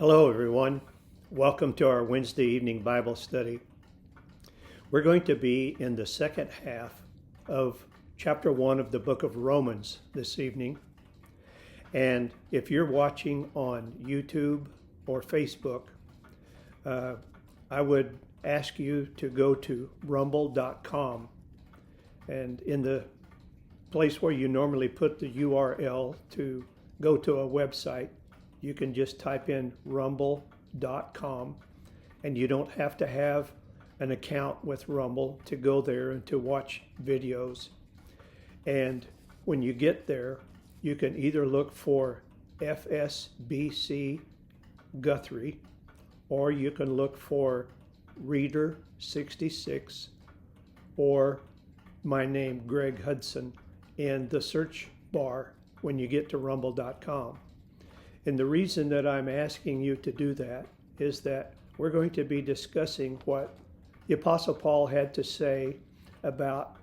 Hello, everyone. Welcome to our Wednesday evening Bible study. We're going to be in the second half of chapter 1 of the book of Romans this evening. And if you're watching on YouTube or Facebook, I would ask you to go to rumble.com. And in the place where you normally put the URL to go to a website, you can just type in rumble.com, and you don't have to have an account with Rumble to go there and to watch videos. And when you get there, you can either look for fsbc Guthrie, or you can look for Reader 66 or my name, Greg Hudson, in the search bar when you get to rumble.com. And the reason that I'm asking you to do that is that we're going to be discussing what the Apostle Paul had to say about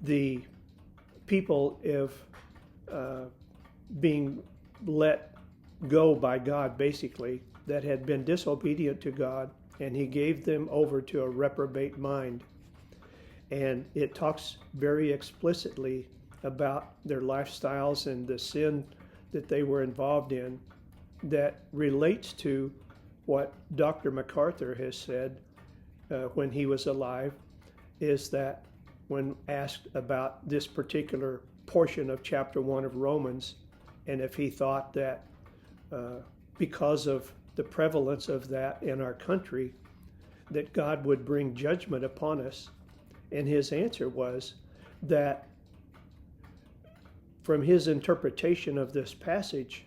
the people being let go by God, basically, that had been disobedient to God, and he gave them over to a reprobate mind. And it talks very explicitly about their lifestyles and the sin that they were involved in that relates to what Dr. MacArthur has said when he was alive, is that when asked about this particular portion of chapter 1 of Romans, and if he thought that because of the prevalence of that in our country, that God would bring judgment upon us. And his answer was that from his interpretation of this passage,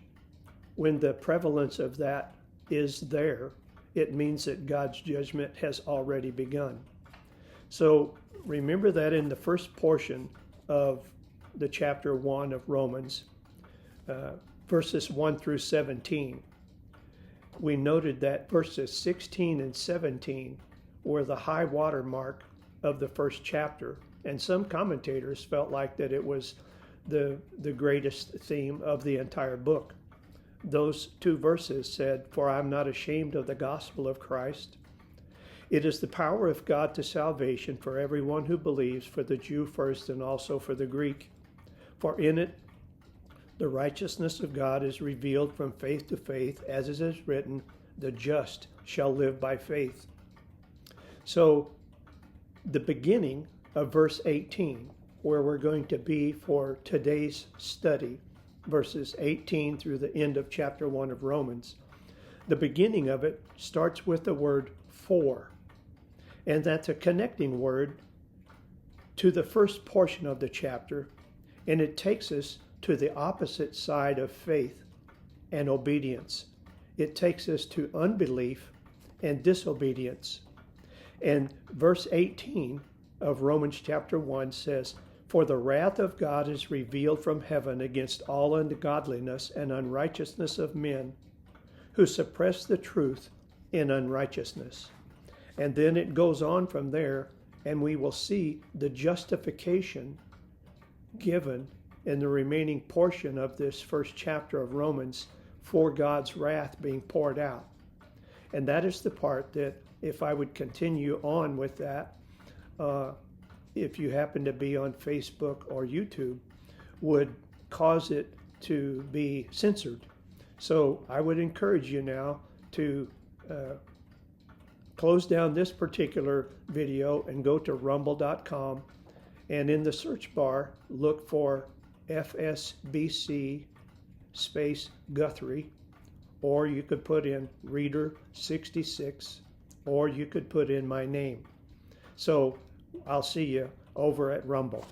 when the prevalence of that is there, it means that God's judgment has already begun. So remember that in the first portion of the chapter 1 of Romans, verses 1 through 17, we noted that verses 16 and 17 were the high water mark of the first chapter. And some commentators felt like that it was the greatest theme of the entire book. Those two verses said, "For I am not ashamed of the gospel of Christ. It is the power of God to salvation for everyone who believes, for the Jew first and also for the Greek. For in it the righteousness of God is revealed from faith to faith, as it is written, the just shall live by faith." So the beginning of verse 18, where we're going to be for today's study, verses 18 through the end of chapter 1 of Romans, the beginning of it starts with the word "for," and that's a connecting word to the first portion of the chapter, and it takes us to the opposite side of faith and obedience. It takes us to unbelief and disobedience. And verse 18 of Romans chapter 1 says, "For the wrath of God is revealed from heaven against all ungodliness and unrighteousness of men who suppress the truth in unrighteousness." And then it goes on from there, and we will see the justification given in the remaining portion of this first chapter of Romans for God's wrath being poured out. And that is the part that, if I would continue on with that, if you happen to be on Facebook or YouTube, would cause it to be censored. So I would encourage you now to close down this particular video and go to rumble.com, and in the search bar, look for FSBC space Guthrie, or you could put in Reader 66, or you could put in my name. So I'll see you over at Rumble.